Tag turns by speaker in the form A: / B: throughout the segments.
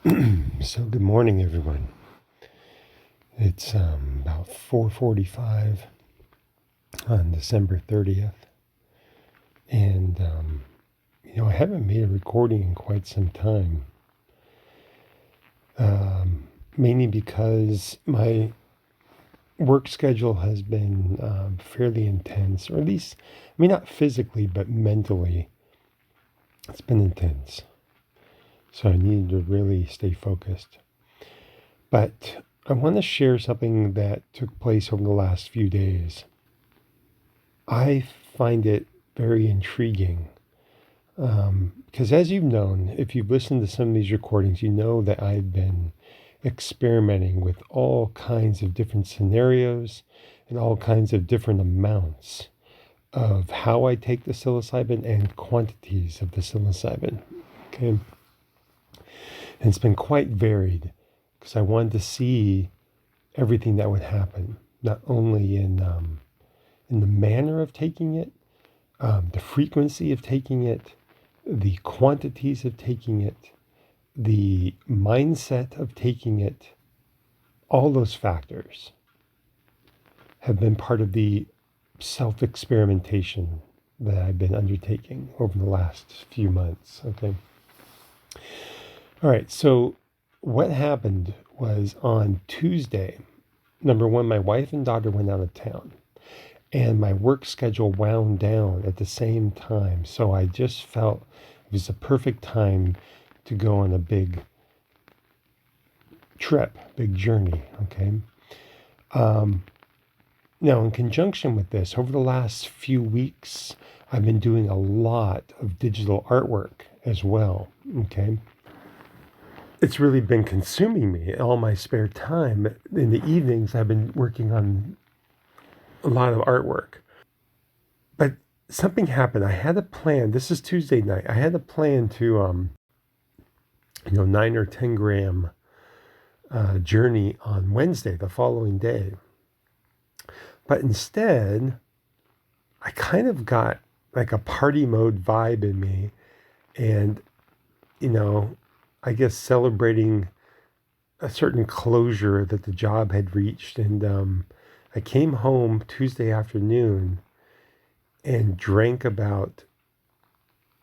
A: So good morning, everyone. It's about 4:45 on December 30th, and I haven't made a recording in quite some time, mainly because my work schedule has been fairly intense, or at least, I mean, not physically, but mentally, it's been intense. So I needed to really stay focused. But I want to share something that took place over the last few days. I find it very intriguing because, as you've known, if you've listened to some of these recordings, you know that I've been experimenting with all kinds of different scenarios and all kinds of different amounts of how I take the psilocybin and quantities of the psilocybin. Okay. And it's been quite varied because I wanted to see everything that would happen, not only in the manner of taking it, the frequency of taking it, the quantities of taking it, the mindset of taking it, all those factors have been part of the self experimentation that I've been undertaking over the last few months. Okay. All right. So, what happened was on Tuesday, number one, my wife and daughter went out of town, and my work schedule wound down at the same time. So I just felt it was a perfect time to go on a big trip, big journey. Okay. Now, in conjunction with this, over the last few weeks, I've been doing a lot of digital artwork as well. Okay. It's really been consuming me all my spare time. In the evenings, I've been working on a lot of artwork. But something happened. I had a plan. This is Tuesday night. I had a plan to, 9 or 10 gram journey on Wednesday, the following day. But instead, I kind of got like a party mode vibe in me, and I guess celebrating a certain closure that the job had reached. And I came home Tuesday afternoon and drank about,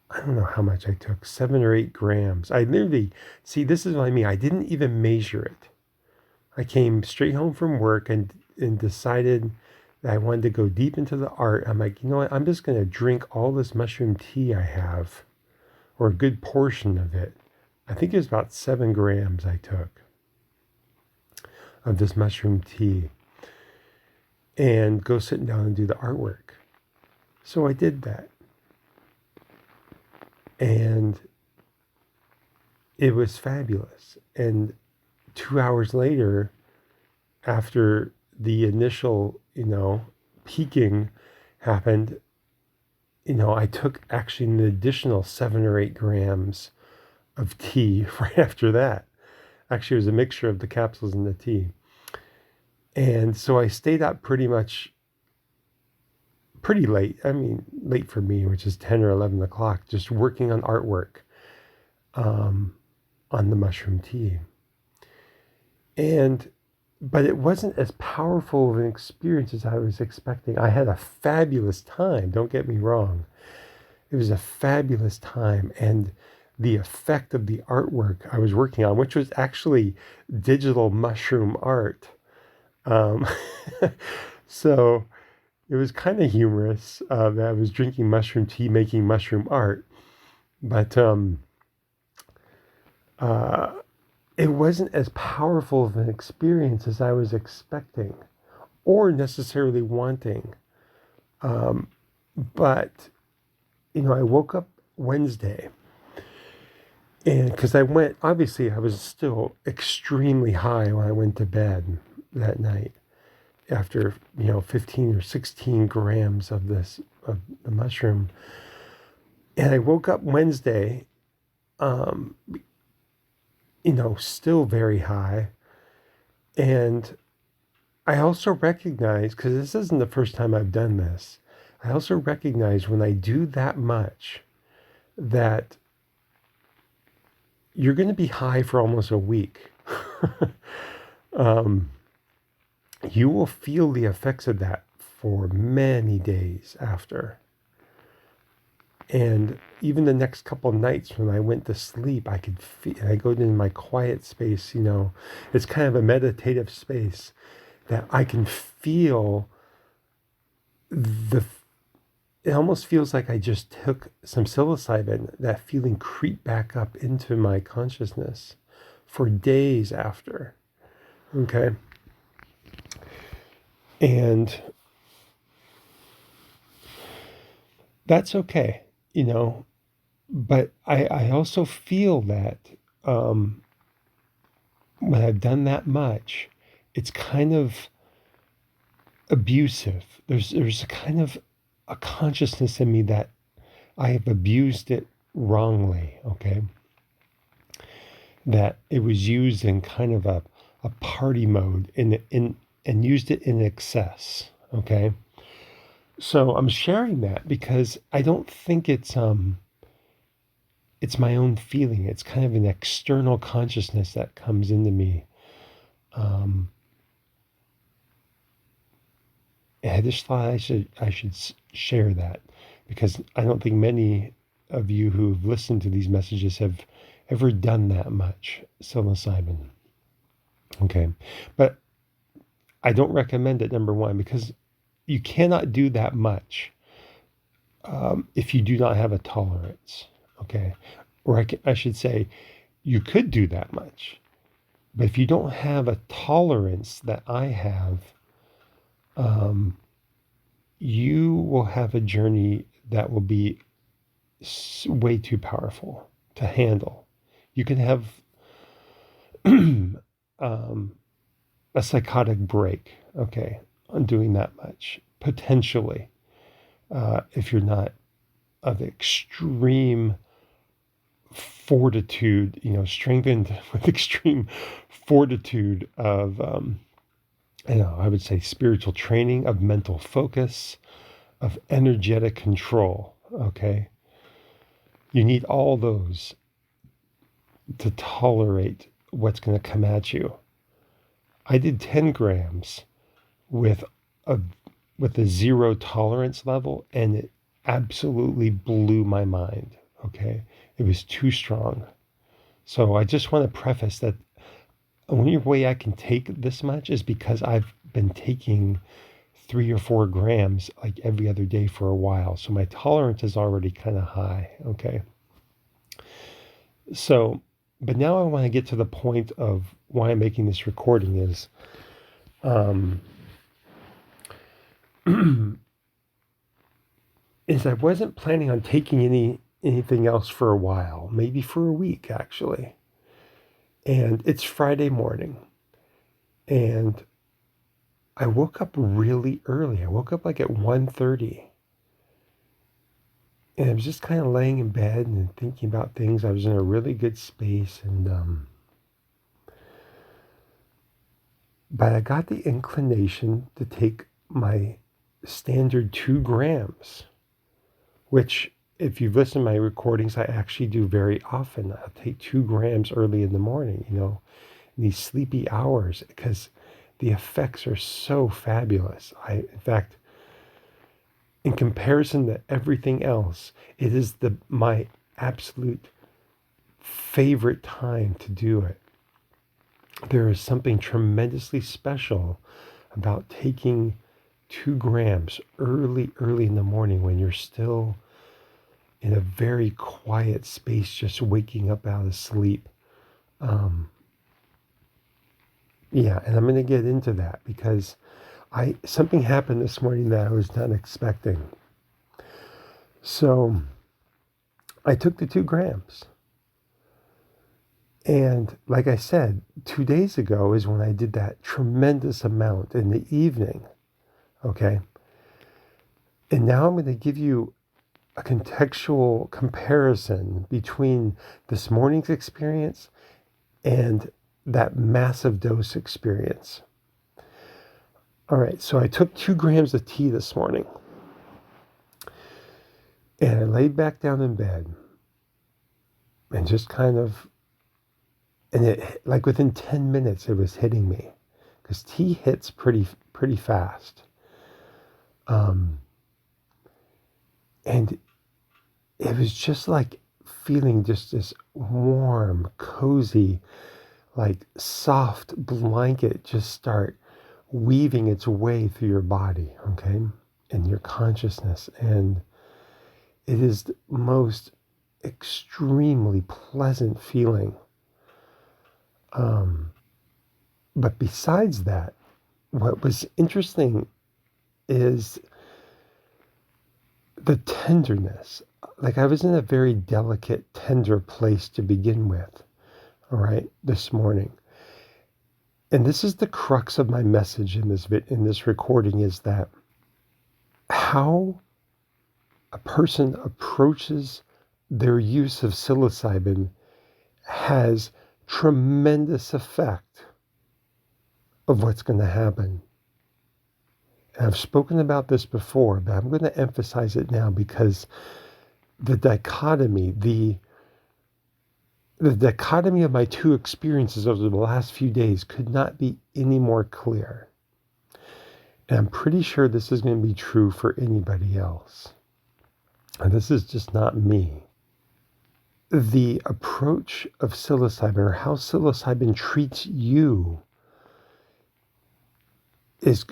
A: I don't know how much I took, 7 or 8 grams. I literally, see, this is what I mean. I didn't even measure it. I came straight home from work and decided that I wanted to go deep into the art. I'm like, you know what? I'm just going to drink all this mushroom tea I have, or a good portion of it. I think it was about 7 grams I took of this mushroom tea, and go sit down and do the artwork. So I did that. And it was fabulous. And 2 hours later, after the initial, peaking happened, I took actually an additional 7 or 8 grams of tea right after that. Actually, it was a mixture of the capsules and the tea. And so I stayed up pretty late. I mean, late for me, which is 10 or 11 o'clock, just working on artwork on the mushroom tea. But it wasn't as powerful of an experience as I was expecting. I had a fabulous time, don't get me wrong. It was a fabulous time. And the effect of the artwork I was working on, which was actually digital mushroom art. So it was kind of humorous that I was drinking mushroom tea, making mushroom art. But it wasn't as powerful of an experience as I was expecting or necessarily wanting. But, I woke up Wednesday, and because obviously I was still extremely high when I went to bed that night after, 15 or 16 grams of of the mushroom. And I woke up Wednesday, um, still very high. And I also recognize, because this isn't the first time I've done this, I also recognize when I do that much that you're going to be high for almost a week. um, you will feel the effects of that for many days after. And even the next couple of nights when I went to sleep, I could feel, I go into my quiet space, it's kind of a meditative space that I can feel the, it almost feels like I just took some psilocybin, that feeling creep back up into my consciousness for days after. Okay. And that's okay, but I also feel that when I've done that much, it's kind of abusive. There's a kind of a consciousness in me that I have abused it wrongly, okay? That it was used in kind of a party mode and used it in excess, okay? So I'm sharing that because I don't think it's my own feeling. It's kind of an external consciousness that comes into me. And I just thought I should share that because I don't think many of you who've listened to these messages have ever done that much psilocybin. Okay, but I don't recommend it, number one, because you cannot do that much if you do not have a tolerance. Okay, or I should say, you could do that much, but if you don't have a tolerance that I have, you will have a journey that will be way too powerful to handle. You can have um, a psychotic break, okay, on doing that much, potentially, if you're not of extreme fortitude, strengthened with extreme fortitude of, I would say spiritual training, of mental focus, of energetic control, okay? You need all those to tolerate what's going to come at you. I did 10 grams with a with a zero tolerance level, and it absolutely blew my mind. Okay, it was too strong. So I just want to preface that the only way I can take this much is because I've been taking 3 or 4 grams like every other day for a while. So my tolerance is already kind of high. Okay. So, but now I want to get to the point of why I'm making this recording is, is I wasn't planning on taking anything else for a while, maybe for a week actually. And it's Friday morning, and I woke up really early. I woke up like at 1:30. And I was just kind of laying in bed and thinking about things. I was in a really good space, and but I got the inclination to take my standard 2 grams, which, if you've listened to my recordings, I actually do very often. I'll take 2 grams early in the morning, in these sleepy hours, because the effects are so fabulous. In fact, in comparison to everything else, it is my absolute favorite time to do it. There is something tremendously special about taking 2 grams early in the morning when you're still in a very quiet space, just waking up out of sleep. Yeah, and I'm going to get into that because something happened this morning that I was not expecting. So I took the 2 grams. And like I said, 2 days ago is when I did that tremendous amount in the evening. Okay. And now I'm going to give you a contextual comparison between this morning's experience and that massive dose experience. All right. So I took 2 grams of tea this morning, and I laid back down in bed and just kind of And it, like within 10 minutes, it was hitting me, because tea hits pretty fast. Um, and it was just like feeling just this warm, cozy, like soft blanket just start weaving its way through your body, okay, and your consciousness. And it is the most extremely pleasant feeling. Um, but besides that, what was interesting is the tenderness. Like, I was in a very delicate, tender place to begin with, all right, this morning. And this is the crux of my message in this recording, is that how a person approaches their use of psilocybin has tremendous effect of what's going to happen. And I've spoken about this before, but I'm going to emphasize it now, because the dichotomy, the dichotomy of my two experiences over the last few days could not be any more clear. And I'm pretty sure this is going to be true for anybody else. And this is just not me. The approach of psilocybin, or how psilocybin treats you, is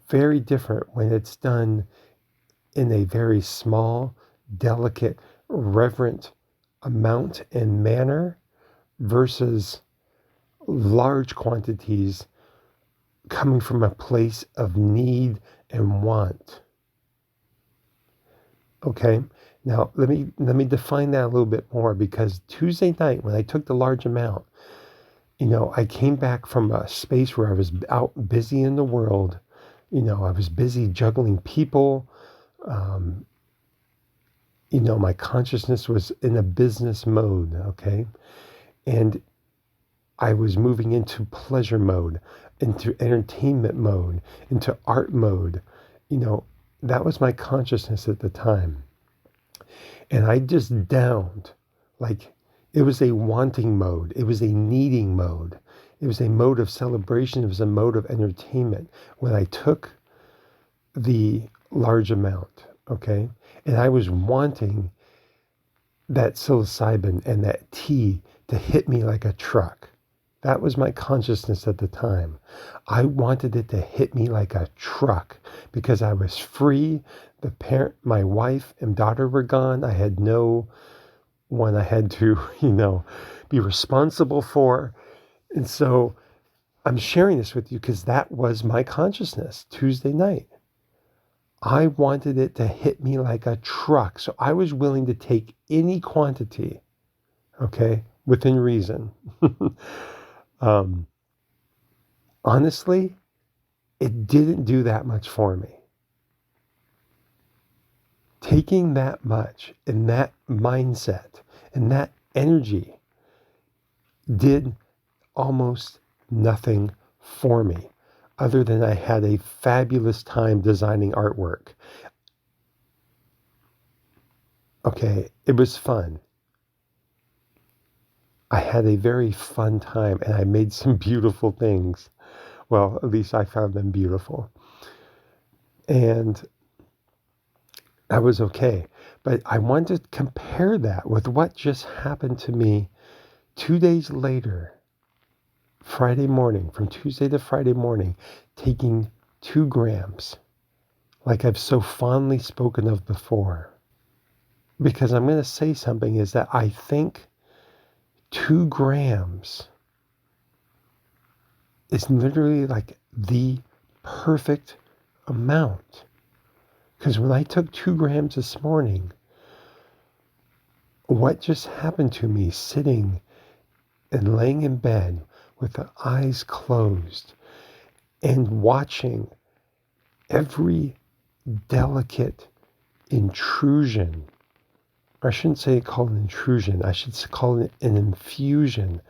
A: very different when it's done in a very small, delicate, reverent amount and manner versus large quantities coming from a place of need and want. Okay, now let me define that a little bit more, because Tuesday night, when I took the large amount, I came back from a space where I was out busy in the world. I was busy juggling people. My consciousness was in a business mode, okay? And I was moving into pleasure mode, into entertainment mode, into art mode. That was my consciousness at the time. And I just downed, like, it was a wanting mode. It was a needing mode. It was a mode of celebration. It was a mode of entertainment when I took the large amount, okay? And I was wanting that psilocybin and that tea to hit me like a truck. That was my consciousness at the time. I wanted it to hit me like a truck, because I was free. My wife and daughter were gone. I had no one I had to, be responsible for. And so I'm sharing this with you because that was my consciousness Tuesday night. I wanted it to hit me like a truck. So I was willing to take any quantity, okay, within reason. Honestly, it didn't do that much for me. Taking that much in that mindset and that energy did almost nothing for me, other than I had a fabulous time designing artwork. Okay, it was fun. I had a very fun time, and I made some beautiful things. Well, at least I found them beautiful. And I was okay. But I wanted to compare that with what just happened to me 2 days later, Friday morning, from Tuesday to Friday morning, taking 2 grams, like I've so fondly spoken of before. Because I'm going to say something, is that I think 2 grams is literally like the perfect amount. Because when I took 2 grams this morning, what just happened to me sitting and laying in bed with the eyes closed and watching every delicate intrusion, or I shouldn't say call it an intrusion, I should call it an infusion,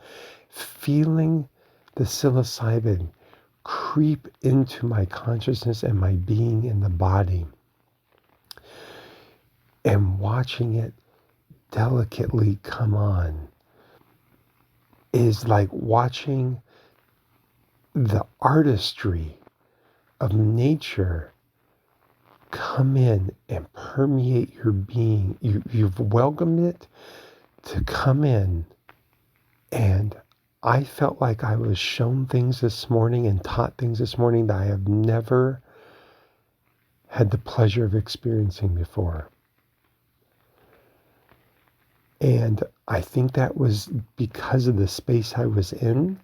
A: feeling the psilocybin creep into my consciousness and my being in the body, and watching it delicately come on. is like watching the artistry of nature come in and permeate your being. You've welcomed it to come in, and I felt like I was shown things this morning and taught things this morning that I have never had the pleasure of experiencing before. And I think that was because of the space I was in.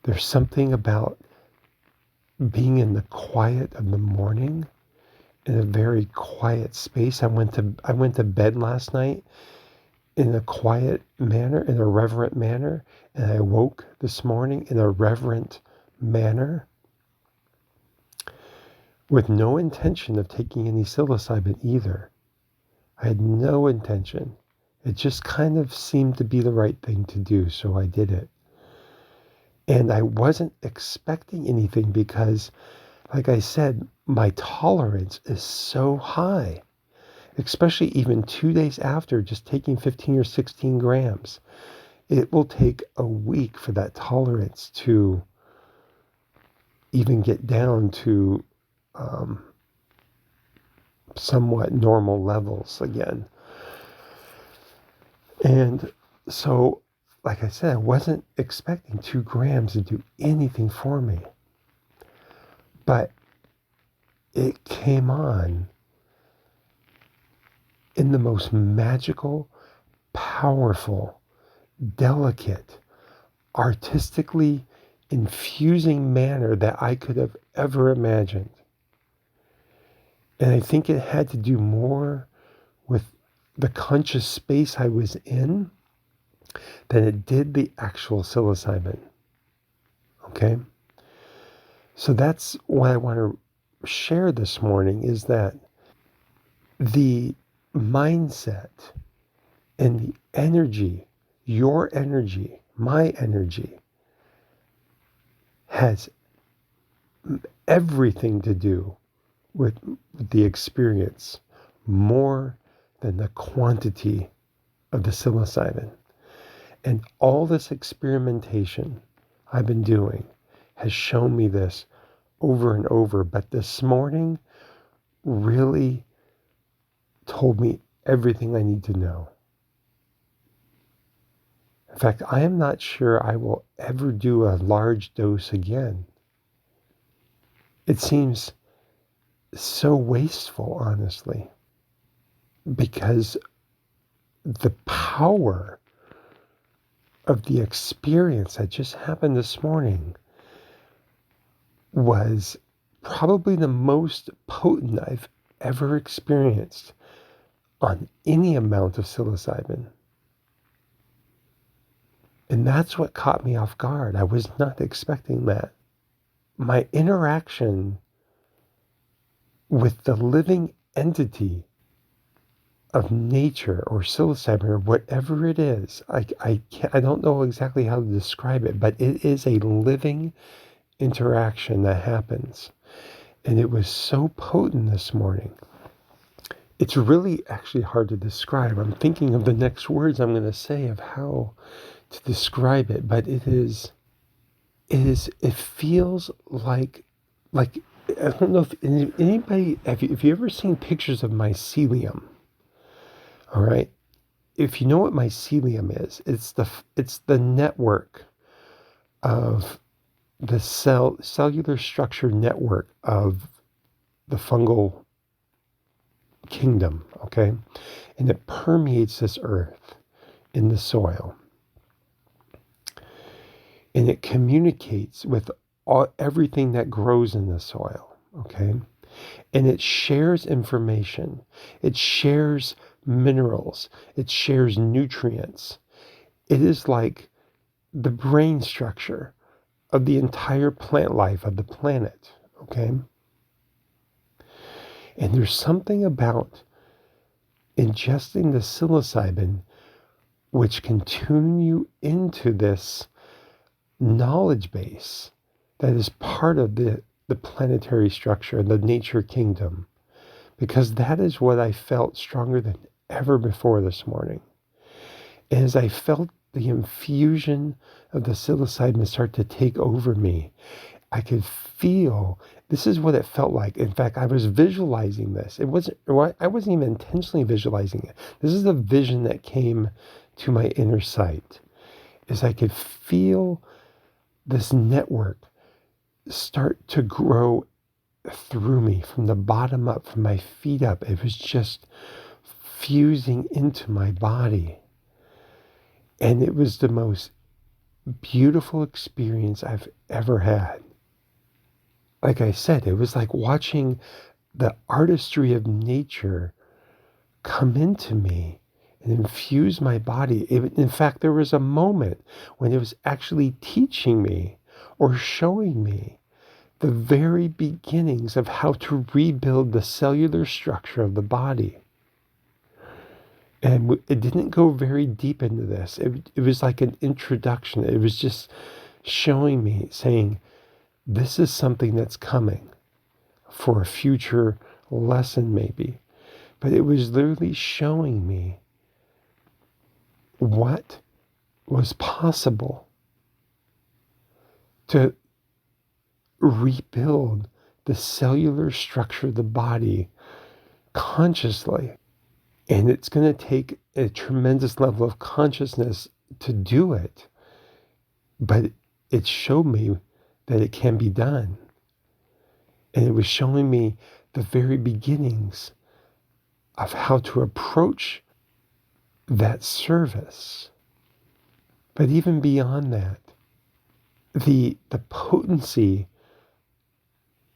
A: There's something about being in the quiet of the morning, in a very quiet space. I went to bed last night in a quiet manner, in a reverent manner, and I woke this morning in a reverent manner with no intention of taking any psilocybin either. I had no intention. It just kind of seemed to be the right thing to do, so I did it. And I wasn't expecting anything because, like I said, my tolerance is so high, especially even 2 days after just taking 15 or 16 grams. It will take a week for that tolerance to even get down to somewhat normal levels again. And so, like I said, I wasn't expecting 2 grams to do anything for me. But it came on in the most magical, powerful, delicate, artistically infusing manner that I could have ever imagined. And I think it had to do more with the conscious space I was in than it did the actual psilocybin. Okay? So that's what I want to share this morning, is that the mindset and the energy, your energy, my energy, has everything to do with the experience more than the quantity of the psilocybin. And all this experimentation I've been doing has shown me this over and over. But this morning really told me everything I need to know. In fact, I am not sure I will ever do a large dose again. It seems so wasteful, honestly, because the power of the experience that just happened this morning was probably the most potent I've ever experienced on any amount of psilocybin. And that's what caught me off guard. I was not expecting that. My interaction with the living entity of nature or psilocybin or whatever it is, I don't know exactly how to describe it, but it is a living interaction that happens. And it was so potent this morning. It's really actually hard to describe. I'm thinking of the next words I'm going to say of how to describe it, but it feels like I don't know if anybody, if you ever seen pictures of mycelium, all right? If you know what mycelium is, it's the network of the cellular structure network of the fungal kingdom, okay? And it permeates this earth in the soil. And it communicates with everything that grows in the soil, okay? And it shares information. It shares minerals. It shares nutrients. It is like the brain structure of the entire plant life of the planet, okay? And there's something about ingesting the psilocybin which can tune you into this knowledge base that is part of the planetary structure, the nature kingdom, because that is what I felt stronger than ever before this morning. As I felt the infusion of the psilocybin start to take over me. I could feel, this is what it felt like. In fact, I was visualizing this. I wasn't even intentionally visualizing it. This is the vision that came to my inner sight. Is I could feel this network start to grow through me from the bottom up, from my feet up. It was just fusing into my body. And it was the most beautiful experience I've ever had. Like I said, it was like watching the artistry of nature come into me and infuse my body. In fact, there was a moment when it was actually teaching me or showing me the very beginnings of how to rebuild the cellular structure of the body. And it didn't go very deep into this. It was like an introduction. It was just showing me, saying, this is something that's coming for a future lesson maybe. But it was literally showing me what was possible to rebuild the cellular structure of the body consciously. And it's going to take a tremendous level of consciousness to do it. But it showed me that it can be done. And it was showing me the very beginnings of how to approach that service. But even beyond that, the potency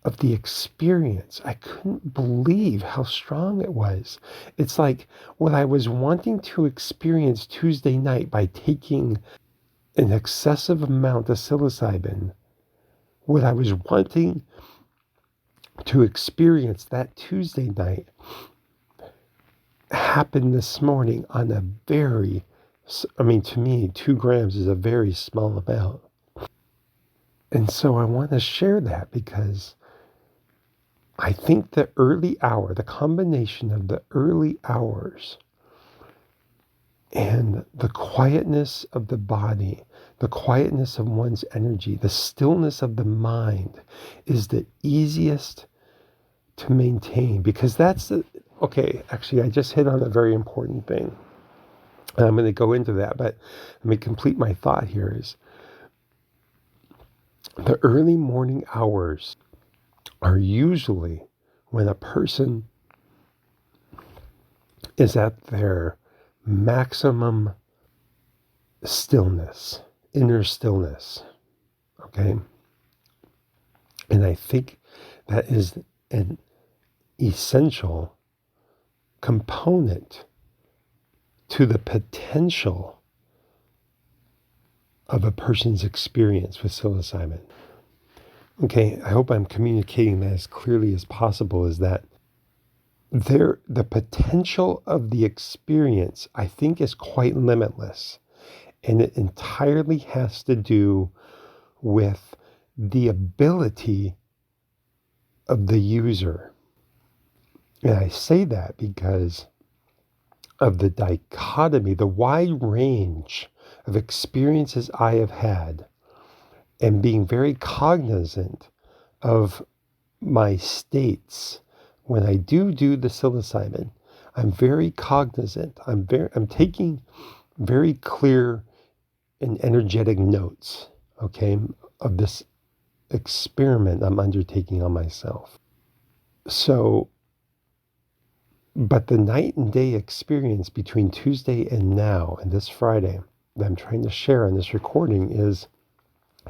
A: of the experience, I couldn't believe how strong it was. It's like what I was wanting to experience Tuesday night by taking an excessive amount of psilocybin, what I was wanting to experience that Tuesday night happened this morning on a very, to me, 2 grams is a very small amount. And so I want to share that because I think the combination of the early hours and the quietness of the body, the quietness of one's energy, the stillness of the mind is the easiest to maintain, because actually I just hit on a very important thing. And I'm going to go into that, but let me complete my thought here is the early morning hours are usually when a person is at their maximum stillness, inner stillness, okay? And I think that is an essential component to the potential of a person's experience with psilocybin. Okay, I hope I'm communicating that as clearly as possible, is that the potential of the experience, I think, is quite limitless. And it entirely has to do with the ability of the user. And I say that because of the dichotomy, the wide range of experiences I have had, and being very cognizant of my states. When I do the psilocybin, I'm very cognizant. I'm taking very clear and energetic notes, okay, of this experiment I'm undertaking on myself. So, but the night and day experience between Tuesday and now, and this Friday, that I'm trying to share on this recording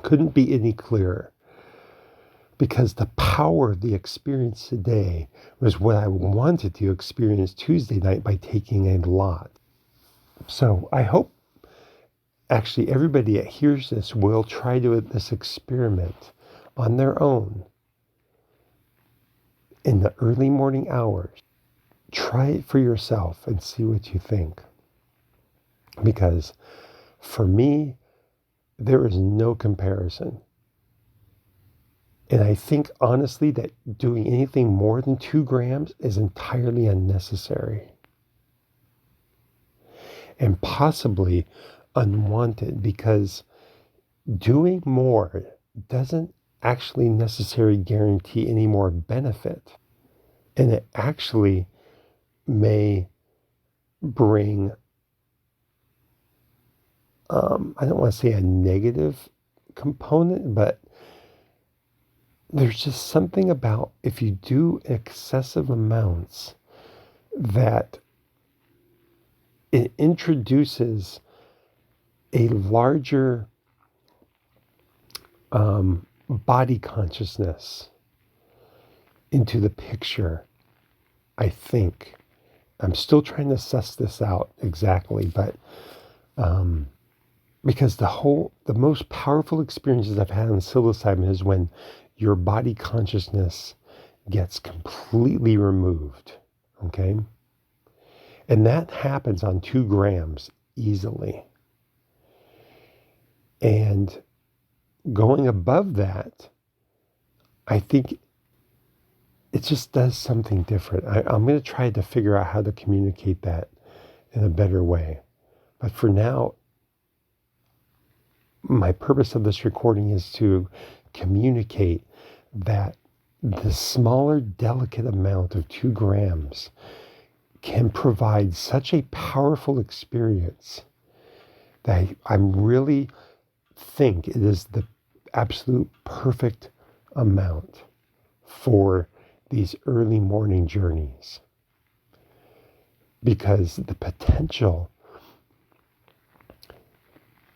A: couldn't be any clearer. Because the power of the experience today was what I wanted to experience Tuesday night by taking a lot. So I hope actually everybody that hears this will try this experiment on their own in the early morning hours. Try it for yourself and see what you think. Because for me, there is no comparison. And I think, honestly, that doing anything more than 2 grams is entirely unnecessary. And possibly unwanted, because doing more doesn't actually necessarily guarantee any more benefit. And it actually may bring, I don't want to say a negative component, but there's just something about if you do excessive amounts that it introduces a larger body consciousness into the picture, I think. I'm still trying to suss this out exactly, but because the most powerful experiences I've had on psilocybin is when your body consciousness gets completely removed, okay? And that happens on 2 grams easily. And going above that, I think it just does something different. I'm going to try to figure out how to communicate that in a better way. But for now, my purpose of this recording is to communicate that the smaller, delicate amount of 2 grams can provide such a powerful experience that I really think it is the absolute perfect amount for these early morning journeys, because the potential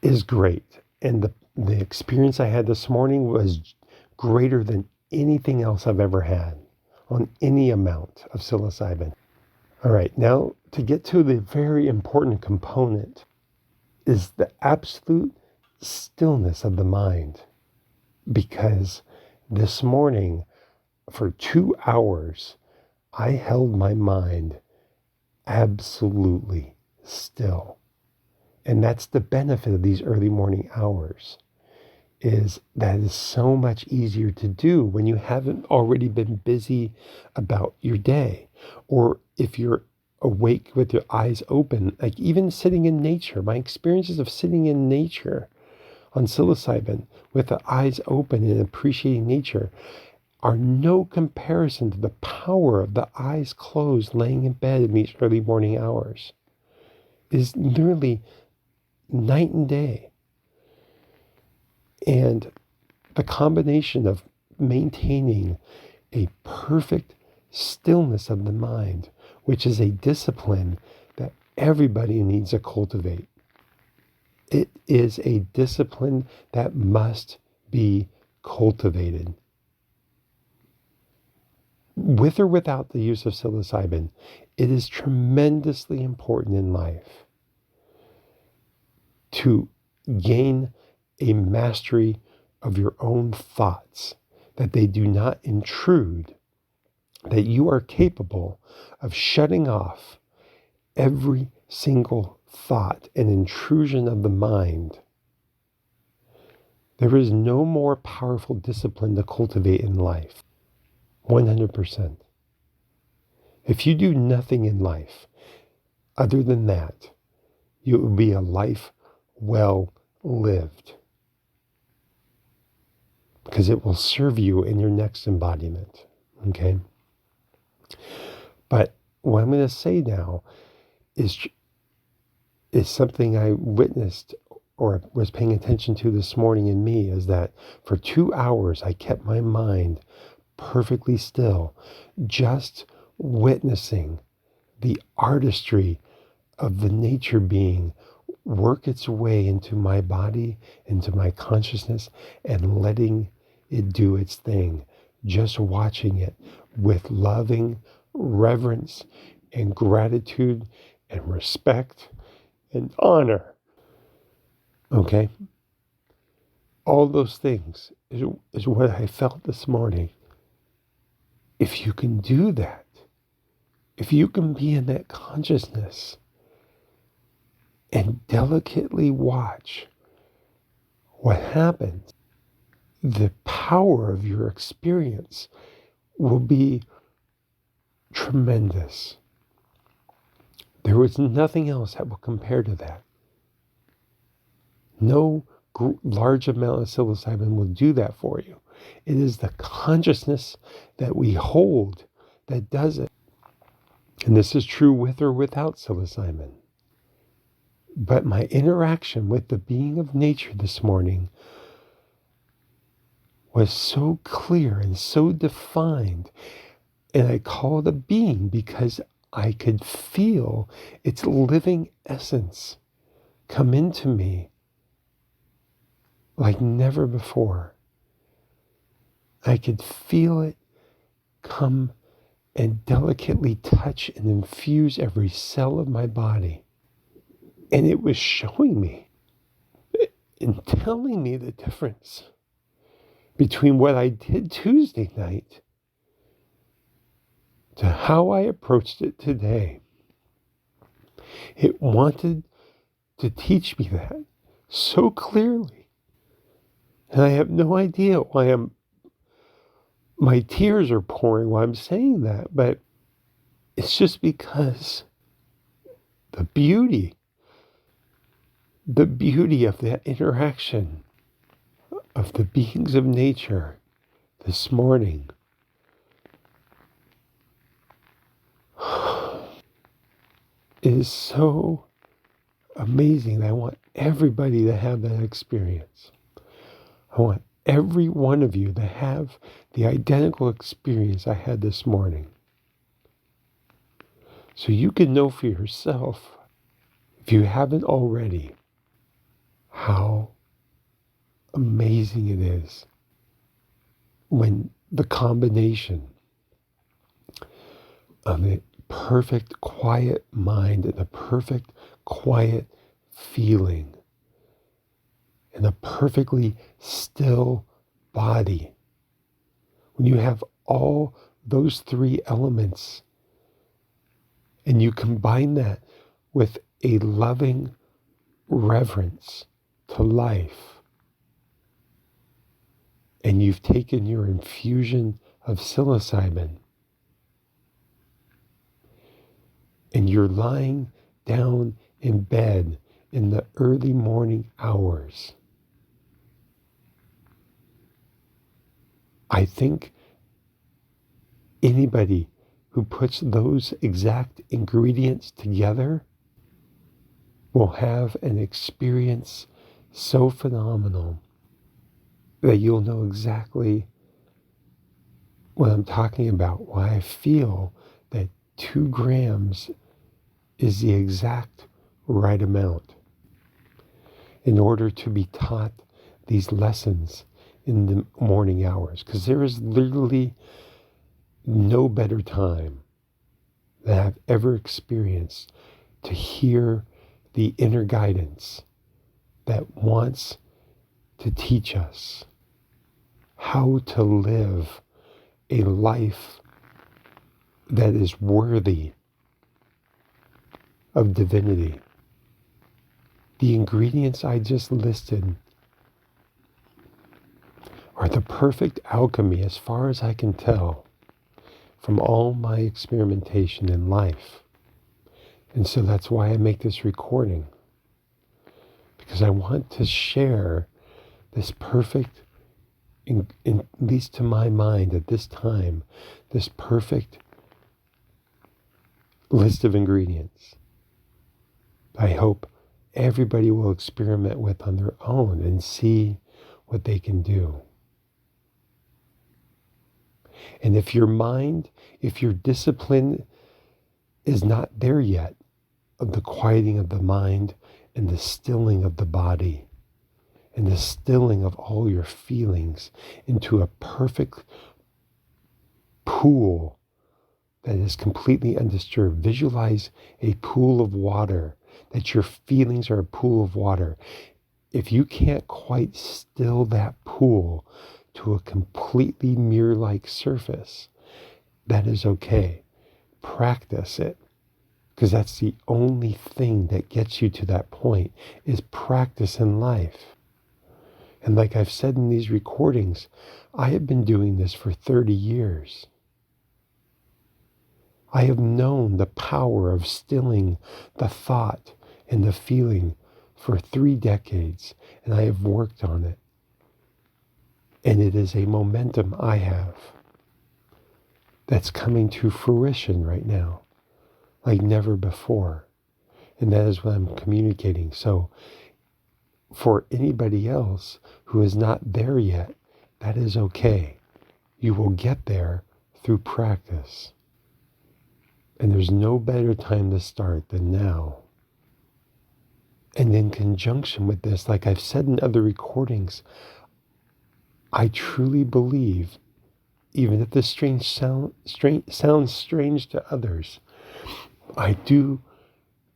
A: is great. And the experience I had this morning was greater than anything else I've ever had on any amount of psilocybin. All right, now to get to the very important component is the absolute stillness of the mind. Because this morning, for 2 hours, I held my mind absolutely still. And that's the benefit of these early morning hours, is that is so much easier to do when you haven't already been busy about your day. Or if you're awake with your eyes open, like even sitting in nature, my experiences of sitting in nature on psilocybin with the eyes open and appreciating nature are no comparison to the power of the eyes closed laying in bed in these early morning hours. It is literally night and day. And the combination of maintaining a perfect stillness of the mind, which is a discipline that everybody needs to cultivate. It is a discipline that must be cultivated. With or without the use of psilocybin, it is tremendously important in life to gain a mastery of your own thoughts, that they do not intrude, that you are capable of shutting off every single thought and intrusion of the mind. There is no more powerful discipline to cultivate in life. 100%. If you do nothing in life other than that, it will be a life well lived, because it will serve you in your next embodiment. Okay? But what I'm going to say now is something I witnessed or was paying attention to this morning in me, is that for 2 hours I kept my mind perfectly still, just witnessing the artistry of the nature being work its way into my body, into my consciousness, and letting it do its thing. Just watching it with loving reverence and gratitude and respect and honor. Okay? All those things is what I felt this morning. If you can do that, if you can be in that consciousness and delicately watch what happens, the power of your experience will be tremendous. There is nothing else that will compare to that. No large amount of psilocybin will do that for you. It is the consciousness that we hold that does it. And this is true with or without psilocybin. But my interaction with the being of nature this morning was so clear and so defined. And I call it a being because I could feel its living essence come into me like never before. I could feel it come and delicately touch and infuse every cell of my body. And it was showing me and telling me the difference between what I did Tuesday night to how I approached it today. It wanted to teach me that so clearly. And I have no idea why my tears are pouring while I'm saying that, but it's just because the beauty of that interaction of the beings of nature this morning is so amazing. I want everybody to have that experience. I want every one of you to have the identical experience I had this morning. So you can know for yourself, if you haven't already, how amazing it is when the combination of the perfect quiet mind and the perfect quiet feeling and a perfectly still body, when you have all those three elements and you combine that with a loving reverence to life, and you've taken your infusion of psilocybin, and you're lying down in bed in the early morning hours, I think anybody who puts those exact ingredients together will have an experience so phenomenal that you'll know exactly what I'm talking about, why I feel that 2 grams is the exact right amount in order to be taught these lessons in the morning hours. Because there is literally no better time that I've ever experienced to hear the inner guidance that wants to teach us how to live a life that is worthy of divinity. The ingredients I just listed are the perfect alchemy, as far as I can tell, from all my experimentation in life. And so that's why I make this recording, because I want to share this perfect, at least to my mind at this time, this perfect list of ingredients I hope everybody will experiment with on their own and see what they can do. And if your mind, if your discipline is not there yet, of the quieting of the mind and the stilling of the body and the stilling of all your feelings into a perfect pool that is completely undisturbed. Visualize a pool of water, that your feelings are a pool of water. If you can't quite still that pool to a completely mirror-like surface, that is okay. Practice it, because that's the only thing that gets you to that point, is practice in life. And like I've said in these recordings, I have been doing this for 30 years. I have known the power of stilling the thought and the feeling for 3 decades, and I have worked on it. And it is a momentum I have that's coming to fruition right now, like never before. And that is what I'm communicating. So for anybody else who is not there yet, that is okay. You will get there through practice. And there's no better time to start than now. And in conjunction with this, like I've said in other recordings, I truly believe, even if this sounds strange to others, I do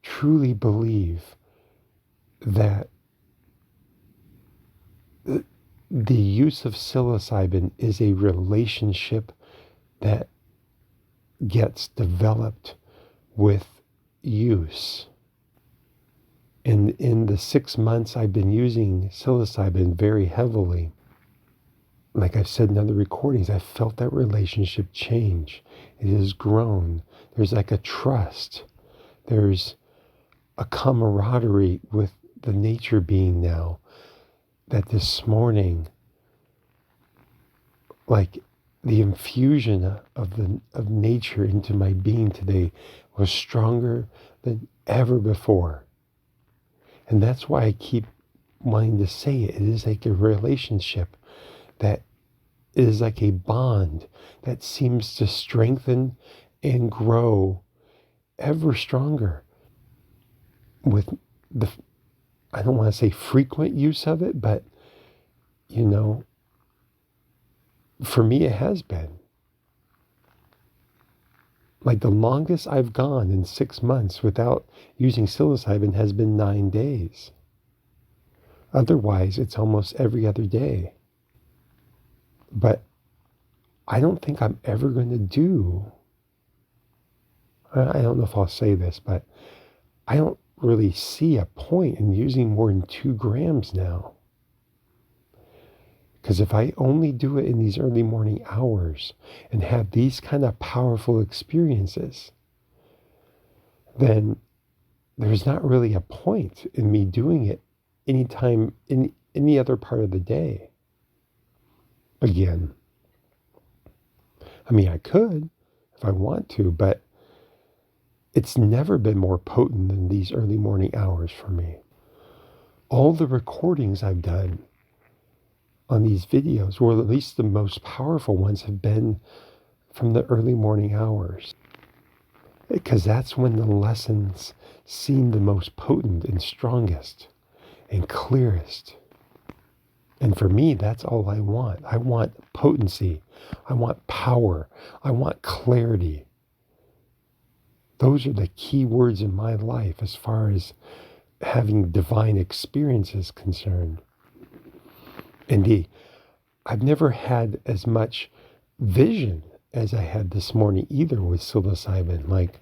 A: truly believe that the use of psilocybin is a relationship that gets developed with use. And in the 6 months I've been using psilocybin very heavily, like I've said in other recordings, I've felt that relationship change. It has grown. There's like a trust. There's a camaraderie with the nature being now, that this morning, like the infusion of nature into my being today was stronger than ever before. And that's why I keep wanting to say it. It is like a relationship that is like a bond that seems to strengthen and grow ever stronger with the, I don't want to say frequent use of it, but, for me it has been. Like the longest I've gone in 6 months without using psilocybin has been 9 days. Otherwise, it's almost every other day. But I don't think I'm ever going to do, I don't know if I'll say this, but I don't really see a point in using more than 2 grams now. Because if I only do it in these early morning hours and have these kind of powerful experiences, then there's not really a point in me doing it anytime in any other part of the day. Again, I mean, I could if I want to, but it's never been more potent than these early morning hours for me. All the recordings I've done on these videos, or at least the most powerful ones, have been from the early morning hours. Because that's when the lessons seem the most potent and strongest and clearest. And for me, that's all I want. I want potency. I want power. I want clarity. Those are the key words in my life as far as having divine experience is concerned. Indeed, I've never had as much vision as I had this morning either with psilocybin. Like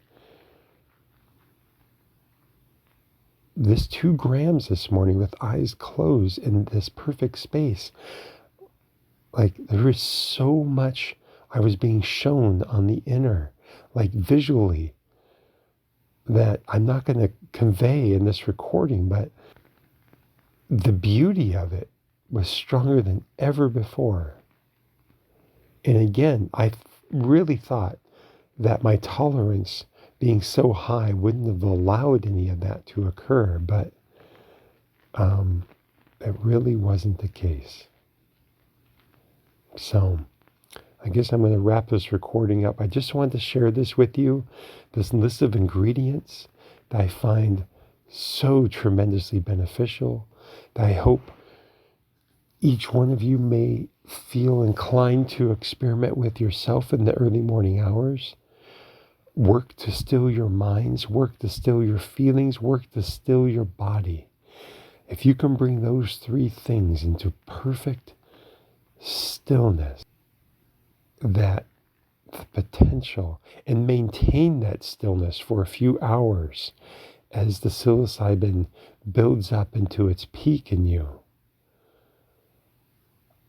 A: this 2 grams this morning with eyes closed in this perfect space. Like there is so much I was being shown on the inner, like visually, that I'm not going to convey in this recording, but the beauty of it was stronger than ever before. And again, I really thought that my tolerance being so high wouldn't have allowed any of that to occur, but it really wasn't the case. So I guess I'm going to wrap this recording up. I just wanted to share this with you, this list of ingredients that I find so tremendously beneficial, that I hope each one of you may feel inclined to experiment with yourself in the early morning hours. Work to still your minds, work to still your feelings, work to still your body. If you can bring those 3 things into perfect stillness, that the potential, and maintain that stillness for a few hours as the psilocybin builds up into its peak in you,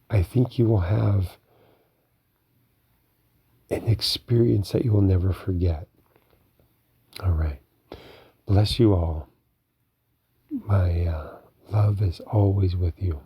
A: I think you will have an experience that you will never forget. All right. Bless you all. My love is always with you.